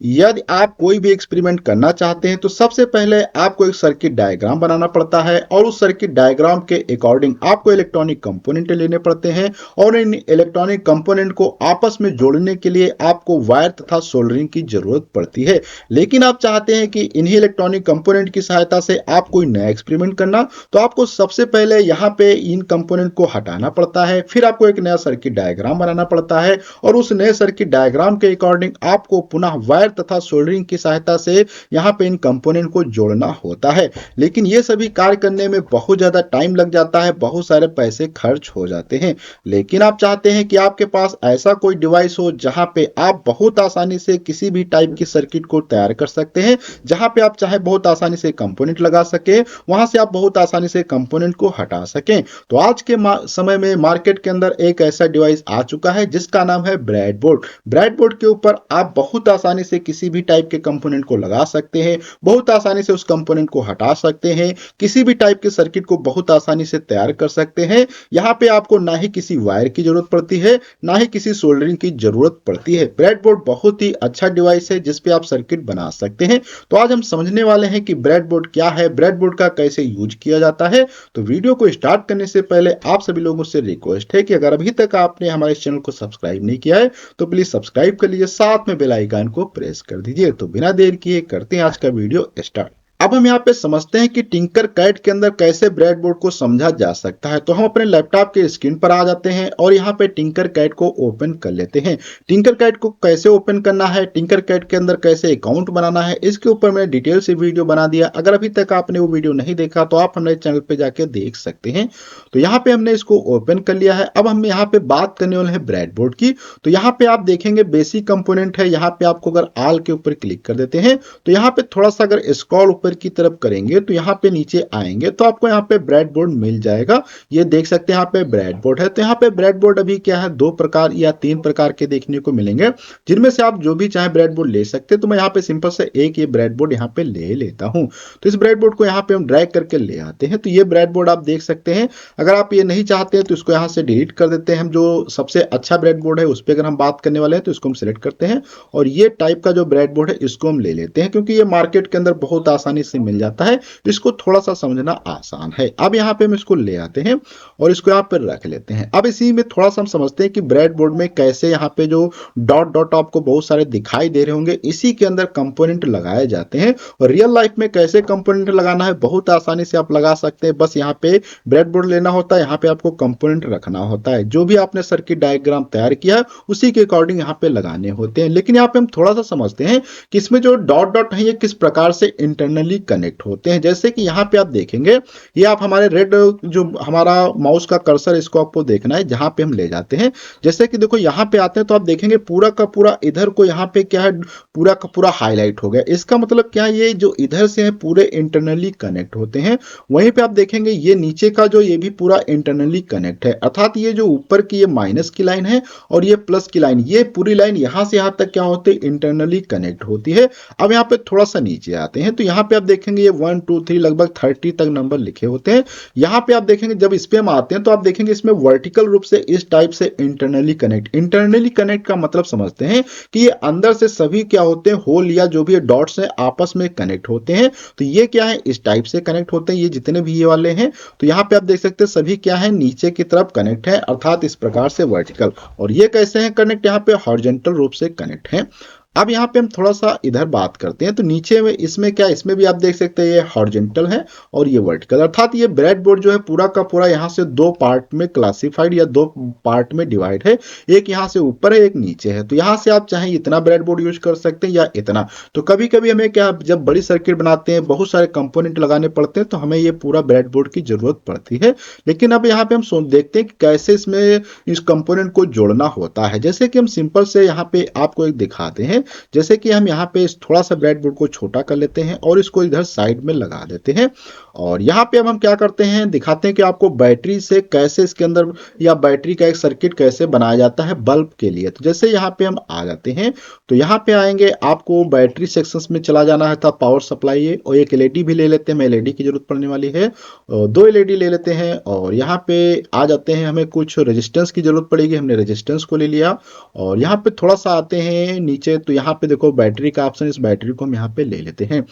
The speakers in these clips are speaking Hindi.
यदि आप कोई भी एक्सपेरिमेंट करना चाहते हैं तो सबसे पहले आपको एक सर्किट डायग्राम बनाना पड़ता है और उस सर्किट डायग्राम के अकॉर्डिंग आपको इलेक्ट्रॉनिक कंपोनेंट लेने पड़ते हैं और इन इलेक्ट्रॉनिक कंपोनेंट को आपस में जोड़ने के लिए आपको वायर तथा सोल्डरिंग की जरूरत पड़ती है। लेकिन आप चाहते हैं कि इन्हीं इलेक्ट्रॉनिक कंपोनेंट की सहायता से आप कोई नया एक्सपेरिमेंट करना, तो आपको सबसे पहले यहाँ पे इन कंपोनेंट को हटाना पड़ता है, फिर आपको एक नया सर्किट डायग्राम बनाना पड़ता है और उस नए सर्किट डायग्राम के अकॉर्डिंग आपको पुनः वायर तथा सोल्डरिंग की सहायता से यहाँ पे इन कंपोनेंट को जोड़ना होता है। लेकिन ये सभी कार्य करने में बहुत ज्यादा टाइम लग जाता है, बहुत सारे पैसे खर्च हो जाते हैं। लेकिन आप चाहते हैं कि आपके पास ऐसा कोई डिवाइस हो जहां पे आप बहुत आसानी से किसी भी टाइप की सर्किट को तैयार कर सकते हैं, जहां पे आप चाहे बहुत आसानी से कंपोनेंट लगा सके, वहां से आप बहुत आसानी से कंपोनेंट को हटा सकें। तो आज के समय में मार्केट के अंदर एक ऐसा डिवाइस आ चुका है जिसका नाम है ब्रेडबोर्ड। ब्रेडबोर्ड के ऊपर आप बहुत आसानी से किसी भी टाइप के कंपोनेंट को लगा सकते हैं, बहुत आसानी से उस कंपोनेंट को हटा सकते हैं, किसी भी टाइप के सर्किट को बहुत आसानी से तैयार कर सकते हैं। यहाँ पे आपको ना ही किसी वायर की जरूरत पड़ती है, ना ही किसी सोल्डरिंग की जरूरत पड़ती है। ब्रेडबोर्ड बहुत ही अच्छा डिवाइस है जिसपे आप सर्किट बना सकते हैं। तो आज हम समझने वाले हैं कि ब्रेडबोर्ड क्या है, ब्रेडबोर्ड का कैसे यूज किया जाता है। तो वीडियो को स्टार्ट करने से पहले आप सभी लोगों से रिक्वेस्ट है कि अगर अभी तक आपने हमारे चैनल को सब्सक्राइब नहीं किया है तो प्लीज सब्सक्राइब कर लीजिए, साथ में बेल आइकन को प्रेस कर दीजिए। तो बिना देर किए करते हैं आज का वीडियो स्टार्ट। अब हम यहाँ पे समझते हैं कि टिंकर कैड के अंदर कैसे ब्रेडबोर्ड को समझा जा सकता है। तो हम अपने लैपटॉप के स्क्रीन पर आ जाते हैं और यहाँ पे टिंकर कैड को ओपन कर लेते हैं। टिंकर कैड को कैसे ओपन करना है, टिंकर कैड के अंदर कैसे अकाउंट बनाना है, इसके ऊपर मैंने डिटेल से वीडियो बना दिया। अगर अभी तक आपने वो वीडियो नहीं देखा तो आप हमारे चैनल पे जाके देख सकते हैं। तो यहाँ पे हमने इसको ओपन कर लिया है। अब हम यहाँ पे बात करने वाले हैं ब्रेडबोर्ड की। तो यहाँ पे आप देखेंगे बेसिक कंपोनेंट है। यहाँ पे आपको अगर ऑल के ऊपर क्लिक कर देते हैं तो यहाँ पे थोड़ा सा अगर स्क्रॉल ऊपर की तरफ करेंगे तो यहाँ पे नीचे आएंगे तो आपको यहाँ पे ब्रेडबोर्ड मिल जाएगा। ये देख सकते हैं यहाँ पे ब्रेडबोर्ड है। तो यहाँ पे ब्रेडबोर्ड अभी क्या है, 2 प्रकार या 3 प्रकार के देखने को मिलेंगे, जिनमें से आप जो भी चाहे ब्रेडबोर्ड ले सकते हैं। तो मैं यहाँ पे सिंपल से एक ये ब्रेडबोर्ड यहाँ पे ले लेता हूँ। तो इस ब्रेडबोर्ड को यहाँ पे हम ड्रैग करके ले आते हैं। तो ये ब्रेडबोर्ड आप देख सकते हैं। अगर आप ये नहीं चाहते हैं तो इसको यहाँ से डिलीट कर देते हैं। हम जो सबसे अच्छा ब्रेडबोर्ड है उस पर अगर हम बात करने वाले हैं तो इसको हम सिलेक्ट करते हैं और ये टाइप का जो ब्रेडबोर्ड है इसको हम ले लेते हैं, क्योंकि ये मार्केट के अंदर बहुत आसानी से मिल जाता है। इसको थोड़ा सा समझना आसान है। अब यहाँ पे हम इसको ले आते हैं और इसको यहाँ पर रख लेते हैं। अब इसी में थोड़ा सा हम समझते हैं कि ब्रेडबोर्ड में कैसे यहाँ पे जो डॉट डॉट आपको बहुत सारे दिखाई दे रहे होंगे, इसी के अंदर कंपोनेंट लगाए जाते हैं। और रियल लाइफ में कैसे कंपोनेंट लगाना है बहुत आसानी से आप लगा सकते हैं। बस यहाँ पे ब्रेडबोर्ड लेना होता है, यहाँ पे आपको कंपोनेंट रखना होता है, जो भी आपने सर्किट डायग्राम तैयार किया है उसी के अकॉर्डिंग यहाँ पे लगाने होते हैं। लेकिन यहाँ पे हम थोड़ा सा समझते हैं कि इसमें जो डॉट डॉट है ये किस प्रकार से इंटरनली कनेक्ट होते हैं। जैसे कि यहाँ पे आप देखेंगे, ये आप हमारे रेड जो हमारा माउस का कर्सर इसको आपको देखना है, जहां पे हम ले जाते हैं। जैसे कि देखो यहाँ पे आते हैं तो आप देखेंगे पूरा का पूरा इधर को यहाँ पे क्या है, पूरा का पूरा हाईलाइट हो गया। इसका मतलब क्या है, ये जो इधर से है पूरे इंटरनली कनेक्ट होते हैं। वहीं पे आप देखेंगे ये नीचे का जो ये भी पूरा इंटरनली कनेक्ट है, अर्थात ये जो ऊपर की ये माइनस की लाइन है और ये प्लस की लाइन, ये पूरी लाइन यहां से यहां तक क्या होती है, इंटरनली कनेक्ट होती है। अब यहाँ पे थोड़ा सा नीचे आते हैं तो यहाँ पे आप देखेंगे ये 1 2 3 लगभग 30 तक नंबर लिखे होते हैं। यहाँ पे आप देखेंगे जब इस पे हम आते हैं तो आप देखेंगे इसमें वर्टिकल रूप से इस टाइप से इंटरनली कनेक्ट। इंटरनली कनेक्ट का मतलब समझते हैं कि ये अंदर से सभी क्या होते हैं, होल या जो भी डॉट्स हैं आपस में कनेक्ट होते हैं। तो ये क्या है, इस टाइप से कनेक्ट होते हैं, ये जितने भी ये वाले हैं। तो यहाँ पे आप देख सकते हैं सभी क्या है, नीचे की तरफ कनेक्ट है, अर्थात इस प्रकार से वर्टिकल। और ये कैसे हैं कनेक्ट, यहाँ पे हॉरिजॉन्टल रूप से कनेक्ट है। अब यहाँ पे हम थोड़ा सा इधर बात करते हैं तो नीचे में इसमें क्या, इसमें भी आप देख सकते हैं ये हॉरिजॉन्टल है और ये वर्टिकल, अर्थात ये ब्रेडबोर्ड जो है पूरा का पूरा यहाँ से 2 पार्ट में क्लासिफाइड या 2 पार्ट में डिवाइड है। एक यहाँ से ऊपर है, एक नीचे है। तो यहाँ से आप चाहे इतना ब्रेडबोर्ड यूज कर सकते हैं या इतना। तो कभी कभी हमें क्या, जब बड़ी सर्किट बनाते हैं बहुत सारे कंपोनेंट लगाने पड़ते हैं तो हमें ये पूरा ब्रेडबोर्ड की जरूरत पड़ती है। लेकिन अब यहाँ पे हम देखते हैं कि कैसे इसमें इस कंपोनेंट को जोड़ना होता है। जैसे कि हम सिंपल से यहाँ पे आपको एक दिखाते हैं। जैसे कि हम यहाँ पे थोड़ा सा ब्रेडबोर्ड को छोटा कर लेते हैं और इसको इधर साइड में लगा देते हैं। और यहाँ पे अब हम क्या करते हैं, दिखाते हैं कि आपको बैटरी से कैसे इसके अंदर या बैटरी का एक सर्किट कैसे बनाया जाता है बल्ब के लिए। तो जैसे यहाँ पे हम आ जाते हैं तो यहाँ पे आएंगे, आपको बैटरी सेक्शंस में चला जाना है था, पावर सप्लाई है और एक एलईडी भी ले लेते हैं। एलईडी की जरूरत पड़ने वाली है, 2 एलईडी ले लेते हैं। और यहाँ पे आ जाते हैं, हमें कुछ रेजिस्टेंस की जरूरत पड़ेगी, हमने रेजिस्टेंस को ले लिया। और यहाँ पे थोड़ा सा आते हैं नीचे तो यहाँ पे देखो बैटरी का ऑप्शन, इस बैटरी को हम यहाँ पे ले लेते हैं।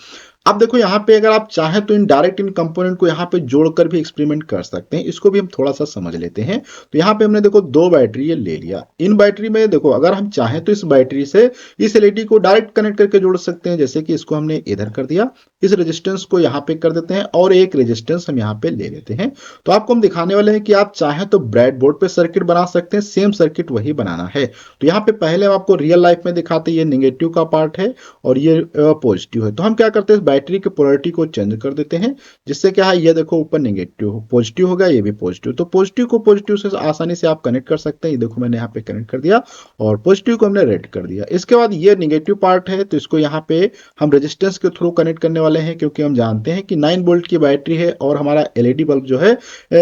अब देखो यहाँ पे अगर आप चाहें तो इन कंपोनेंट को यहाँ पे जोड़कर भी एक्सपेरिमेंट कर सकते हैं, इसको भी हम थोड़ा सा समझ लेते हैं। तो यहाँ पे हमने देखो दो बैटरी ये ले लिया। इन बैटरी में देखो अगर हम चाहें तो इस बैटरी से इस एलईडी को डायरेक्ट कनेक्ट करके जोड़ सकते हैं, जैसे कि इसको हमने इधर कर दिया, इस रेजिस्टेंस को यहाँ पे कर देते हैं और एक रेजिस्टेंस हम यहाँ पे ले लेते हैं। तो आपको हम दिखाने वाले हैं कि आप चाहें तो ब्रेड बोर्ड पे सर्किट बना सकते हैं, सेम सर्किट वही बनाना है। तो यहाँ पे पहले हम आपको रियल लाइफ में दिखाते हैं, ये नेगेटिव का पार्ट है और ये पॉजिटिव है। तो हम क्या करते हैं, बैटरी की पोलैरिटी को चेंज कर देते हैं, जिससे क्या है, ये देखो ऊपर नेगेटिव पॉजिटिव होगा, ये भी पॉजिटिव। तो पॉजिटिव को पॉजिटिव से आसानी से आप कनेक्ट कर सकते हैं। ये देखो मैंने यहाँ पे कनेक्ट कर दिया और पॉजिटिव को हमने रेड कर दिया। इसके बाद ये नेगेटिव पार्ट है, तो इसको यहाँ पे हम रेजिस्टेंस के थ्रू कनेक्ट करने वाले हैं, क्योंकि हम जानते हैं कि 9 वोल्ट की बैटरी है और हमारा एलईडी बल्ब जो है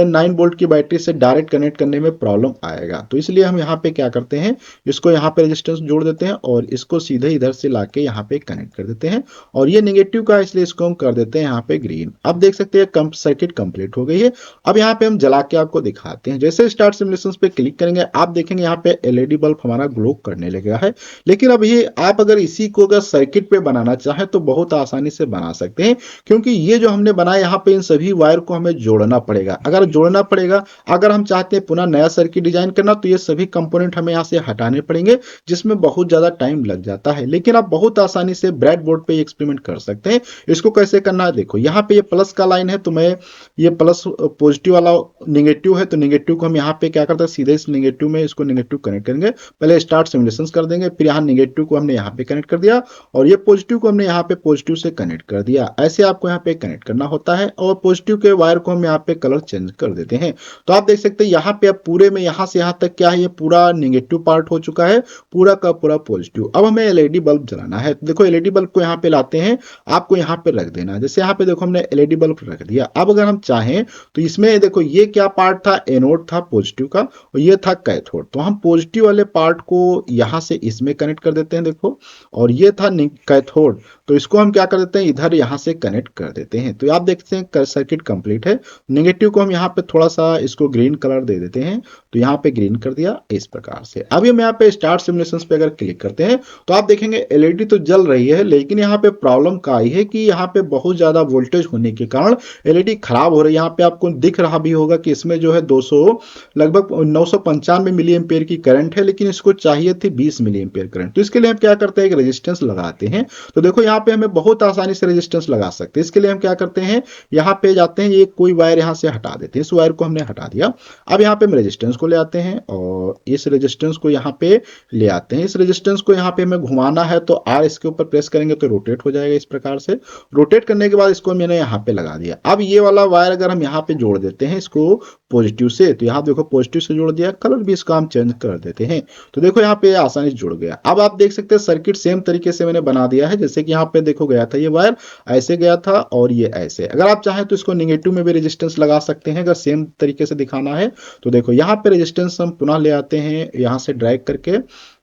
9 वोल्ट की बैटरी से डायरेक्ट कनेक्ट करने में प्रॉब्लम आएगा। तो इसलिए हम यहाँ पे क्या करते हैं, इसको यहाँ पे रेजिस्टेंस जोड़ देते हैं और इसको सीधे इधर से लाके यहाँ पे कनेक्ट कर देते हैं। और ये नेगेटिव का, इसलिए इसको हम कर देते हैं यहाँ पे ग्रीन। अब देख सकते हैं सर्किट कंप्लीट हो गई है। अब यहाँ पे हम जला के आपको दिखाते हैं। जैसे स्टार्ट सिमुलेशंस पे क्लिक करेंगे, आप देखेंगे यहाँ पे एलईडी बल्ब हमारा ग्लो करने लगेगा है। लेकिन अब ये आप अगर इसी को अगर सर्किट पे बनाना चाहें तो बहुत आसानी से बना सकते हैं, क्योंकि ये जो हमने बनाया यहाँ पे इन सभी वायर को हमें जोड़ना पड़ेगा। अगर जोड़ना पड़ेगा, अगर हम चाहते हैं पुनः नया सर्किट डिजाइन करना, तो ये सभी कंपोनेंट हमें यहाँ से हटाने पड़ेंगे, जिसमें बहुत ज्यादा टाइम लग जाता है। लेकिन आप बहुत आसानी से ब्रेड बोर्ड पे एक्सपेरिमेंट कर सकते हैं। इसको कैसे करना है देखो, यहाँ पे ये प्लस का लाइन है, तो मैं ये प्लस पॉजिटिव वाला नेगेटिव है, तो नेगेटिव को हम यहाँ पे क्या करते हैं, सीधे इस नेगेटिव में इसको नेगेटिव कनेक्ट करेंगे। पहले स्टार्ट सिमुलेशंस कर देंगे, फिर यहाँ नेगेटिव को हमने यहाँ पे कनेक्ट कर दिया और ये पॉजिटिव को हमने यहाँ पे पॉजिटिव से कनेक्ट कर दिया। ऐसे आपको यहाँ पे कनेक्ट करना होता है और पॉजिटिव के वायर को हम यहाँ पे कलर चेंज कर देते हैं। तो आप देख सकते हैं यहाँ पे अब पूरे में यहाँ से यहाँ तक क्या है, ये पूरा नेगेटिव पार्ट हो चुका है, पूरा का पूरा पॉजिटिव। अब हमें एलईडी बल्ब जलाना है। तो देखो एलईडी बल्ब को यहाँ पे लाते हैं, आपको यहाँ पे रख देना। जैसे यहाँ पे देखो हमने एलईडी बल्ब रख दिया। अब अगर हम चाहें तो इसमें देखो ये क्या पार्ट था, एनोड था पॉजिटिव का और ये था कैथोड। तो हम पॉजिटिव वाले पार्ट को यहाँ से इसमें कनेक्ट कर देते हैं देखो, और ये था कैथोड, तो इसको हम क्या कर देते हैं, इधर यहाँ से कनेक्ट कर देते हैं। तो आप देखते हैं सर्किट कंप्लीट है। नेगेटिव को हम यहाँ पे थोड़ा सा इसको ग्रीन कलर दे देते हैं, तो यहाँ पे ग्रीन कर दिया इस प्रकार से। अभी हम यहाँ पे स्टार्ट सिमुलेशंस पे अगर क्लिक करते हैं तो आप देखेंगे एलईडी तो जल रही है, लेकिन यहाँ पे प्रॉब्लम क्या आई है कि यहाँ पे बहुत ज्यादा वोल्टेज होने के कारण एलईडी खराब हो रही है। यहाँ पे आपको दिख रहा भी होगा कि इसमें जो है 200 लगभग 995 मिली एम्पेयर की करंट है, लेकिन इसको चाहिए थी 20 मिली एम्पेयर करंट। तो इसके लिए हम क्या करते हैं, एक रेजिस्टेंस लगाते हैं। तो देखो यहाँ पे हमें बहुत आसानी से रेजिस्टेंस लगा सकते हैं। इसके लिए हम क्या करते हैं, यहाँ पे जाते हैं, ये कोई वायर यहाँ से हटा देते हैं, इस वायर को हमने हटा दिया। अब यहाँ पे हम रेजिस्टेंस को ले आते हैं और इस रेजिस्टेंस को यहाँ पे ले आते हैं। इस रेजिस्टेंस को यहाँ पे हमें घुमाना है, तो आर इसके ऊपर प्रेस करेंगे तो रोटेट हो जाएगा इस प्रकार से। रोटेट करने के बाद इसको मैंने यहाँ पे लगा दिया। अब ये वाला वायर अगर हम यहाँ पे जोड़ देते हैं इसको पॉजिटिव से, तो यहाँ देखो पॉजिटिव से जोड़ दिया, कलर भी इसका हम चेंज कर देते हैं। तो देखो यहाँ पे आसानी से जुड़ गया। अब आप देख सकते हैं सर्किट सेम तरीके से मैंने बना दिया है, जैसे कि यहाँ पे देखो गया था ये वायर ऐसे गया था और ये ऐसे। अगर आप चाहें तो इसको नेगेटिव में भी रेजिस्टेंस लगा सकते हैं, अगर सेम तरीके से दिखाना है। तो देखो यहाँ पे रेजिस्टेंस हम पुनः ले आते हैं यहाँ से ड्रैग करके,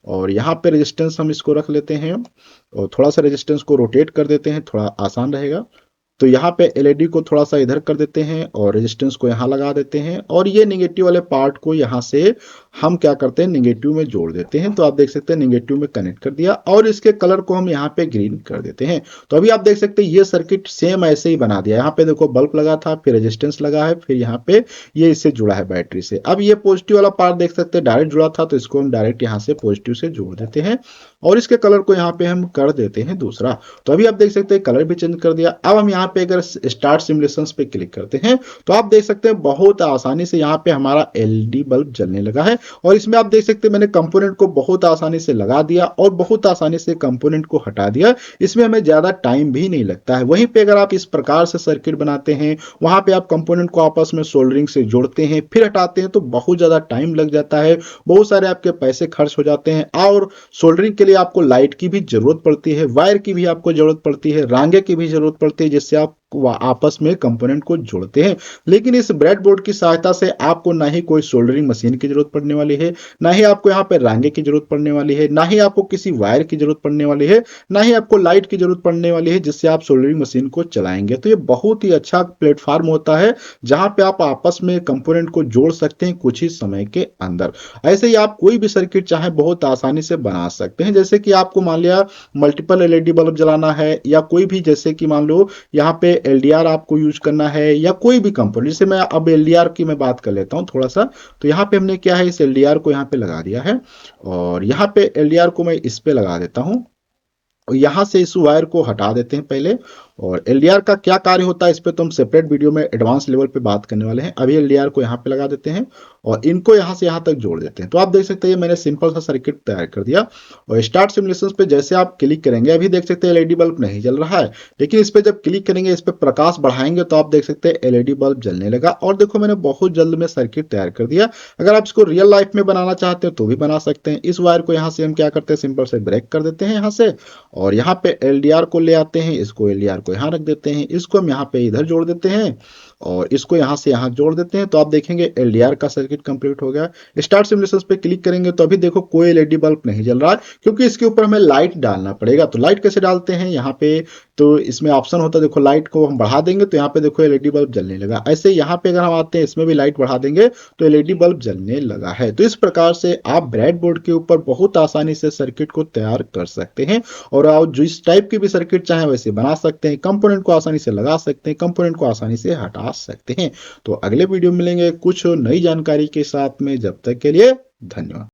और यहाँ पे रेजिस्टेंस हम इसको रख लेते हैं और थोड़ा सा रेजिस्टेंस को रोटेट कर देते हैं, थोड़ा आसान रहेगा। तो यहाँ पे एलईडी को थोड़ा सा इधर कर देते हैं और रेजिस्टेंस को यहाँ लगा देते हैं, और ये नेगेटिव वाले पार्ट को यहाँ से हम क्या करते हैं, नेगेटिव में जोड़ देते हैं। तो आप देख सकते हैं नेगेटिव में कनेक्ट कर दिया और इसके कलर को हम यहाँ पे ग्रीन कर देते हैं। तो अभी आप देख सकते हैं ये सर्किट सेम ऐसे ही बना दिया। यहाँ पे देखो बल्ब लगा था, फिर रेजिस्टेंस लगा है, फिर यहाँ पे ये इससे जुड़ा है बैटरी से। अब ये पॉजिटिव वाला पार्ट देख सकते हैं डायरेक्ट जुड़ा था, तो इसको हम डायरेक्ट यहाँ से पॉजिटिव से जोड़ देते हैं और इसके कलर को यहाँ पे हम कर देते हैं दूसरा। तो अभी आप देख सकते हैं कलर भी चेंज कर दिया। अब हम यहाँ पे अगर स्टार्ट सिमुलेशंस पे क्लिक करते हैं तो आप देख सकते हैं बहुत आसानी से यहाँ पे हमारा एलईडी बल्ब जलने लगा है। और इसमें आप देख सकते हैं मैंने कंपोनेंट को बहुत आसानी से लगा दिया और बहुत आसानी से कंपोनेंट को हटा दिया। इसमें हमें ज्यादा टाइम भी नहीं लगता है। वहीं पे अगर आप इस प्रकार से सर्किट बनाते हैं, वहां पे आप कंपोनेंट को आपस में सोल्डरिंग से जोड़ते हैं फिर हटाते हैं, तो बहुत ज्यादा टाइम लग जाता है, बहुत सारे आपके पैसे खर्च हो जाते हैं। और सोल्डरिंग के लिए आपको लाइट की भी जरूरत पड़ती है, वायर की भी आपको जरूरत पड़ती है, रांगे की भी जरूरत पड़ती है, जिससे आप आपस में कंपोनेंट को जोड़ते हैं। लेकिन इस ब्रेडबोर्ड की सहायता से आपको ना ही कोई सोल्डरिंग मशीन की जरूरत पड़ने वाली है, ना ही आपको यहाँ पे रांगे की जरूरत पड़ने वाली है, ना ही आपको किसी वायर की जरूरत पड़ने वाली है, ना ही आपको लाइट की जरूरत पड़ने वाली है जिससे आप सोल्डरिंग मशीन को चलाएंगे। तो ये बहुत ही अच्छा प्लेटफॉर्म होता है जहां पे आप आपस में कंपोनेंट को जोड़ सकते हैं कुछ ही समय के अंदर। ऐसे ही आप कोई भी सर्किट चाहे बहुत आसानी से बना सकते हैं। जैसे कि आपको मान लिया मल्टीपल एलईडी बल्ब जलाना है, या कोई भी, जैसे कि मान लो यहाँ पे एलडीआर आपको यूज करना है, या कोई भी कंपोनेंट, जैसे मैं अब एलडीआर की मैं बात कर लेता हूँ थोड़ा सा। तो यहाँ पे हमने क्या है, इस एलडीआर को यहाँ पे लगा दिया है, और यहाँ पे एलडीआर को मैं इस पे लगा देता हूँ, और यहां से इस वायर को हटा देते हैं पहले। और एलडीआर का क्या कार्य होता है इस पे तो हम सेपरेट वीडियो में एडवांस लेवल पे बात करने वाले हैं। अभी एलडीआर को यहाँ पे लगा देते हैं और इनको यहाँ से यहाँ तक जोड़ देते हैं। तो आप देख सकते हैं मैंने सिंपल सा सर्किट तैयार कर दिया। और स्टार्ट सिमुलेशन पे जैसे आप क्लिक करेंगे, अभी देख सकते हैं एलईडी बल्ब नहीं जल रहा है, लेकिन इस पे जब क्लिक करेंगे, इस पे प्रकाश बढ़ाएंगे तो आप देख सकते हैं एलईडी बल्ब जलने लगा। और देखो मैंने बहुत जल्द में सर्किट तैयार कर दिया। अगर आप इसको रियल लाइफ में बनाना चाहते हैं तो भी बना सकते हैं। इस वायर को यहाँ से हम क्या करते हैं, सिंपल से ब्रेक कर देते हैं यहाँ से, और यहाँ पे एलडीआर को ले आते हैं, इसको एलडीआर को यहाँ रख देते हैं, इसको हम यहाँ पे इधर जोड़ देते हैं, और इसको यहाँ से यहाँ जोड़ देते हैं। तो आप देखेंगे एलडीआर का सर्किट कंप्लीट हो गया। स्टार्ट सिमुलेशन पे क्लिक करेंगे तो अभी देखो कोई एलईडी बल्ब नहीं जल रहा है, क्योंकि इसके ऊपर हमें लाइट डालना पड़ेगा। तो लाइट कैसे डालते हैं, यहाँ पे तो इसमें ऑप्शन होता है, देखो लाइट को हम बढ़ा देंगे तो यहाँ पे देखो एलईडी बल्ब जलने लगा। ऐसे यहाँ पे अगर हम आते हैं, इसमें भी लाइट बढ़ा देंगे तो एलईडी बल्ब जलने लगा है। तो इस प्रकार से आप ब्रेड बोर्ड के ऊपर बहुत आसानी से सर्किट को तैयार कर सकते हैं, और आप जिस टाइप की भी सर्किट चाहे वैसे बना सकते हैं। कंपोनेंट को आसानी से लगा सकते हैं, कंपोनेंट को आसानी से हटा सकते हैं। तो अगले वीडियो में मिलेंगे कुछ नई जानकारी के साथ में, जब तक के लिए धन्यवाद।